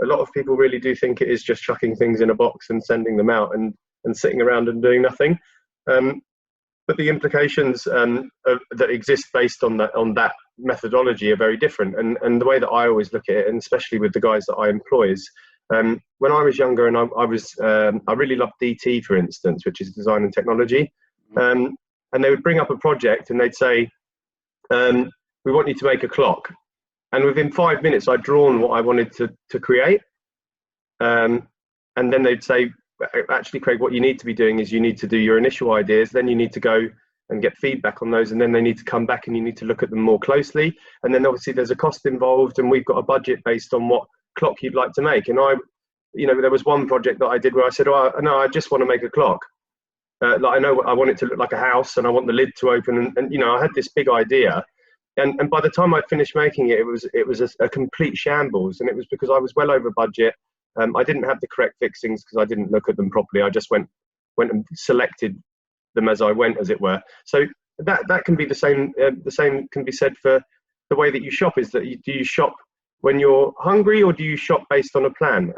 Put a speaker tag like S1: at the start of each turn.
S1: A lot of people really do think it is just chucking things in a box and sending them out and sitting around and doing nothing. But the implications that exist based on that methodology are very different. And the way that I always look at it, and especially with the guys that I employ, is when I was younger and I really loved DT, for instance, which is design and technology. And they would bring up a project and they'd say, we want you to make a clock. And within 5 minutes, I'd drawn what I wanted to create. And then they'd say, actually, Craig, what you need to be doing is you need to do your initial ideas, then you need to go and get feedback on those, and then they need to come back and you need to look at them more closely. And then obviously there's a cost involved, and we've got a budget based on what clock you'd like to make. And there was one project that I did where I said, oh, no, I just want to make a clock. Like I know I want it to look like a house, and I want the lid to open, and I had this big idea. And by the time I finished making it, it was a complete shambles, and it was because I was well over budget. I didn't have the correct fixings because I didn't look at them properly. I just went and selected them as I went, as it were. So that can be the same. The same can be said for the way that you shop. Is that do you shop when you're hungry, or do you shop based on a plan?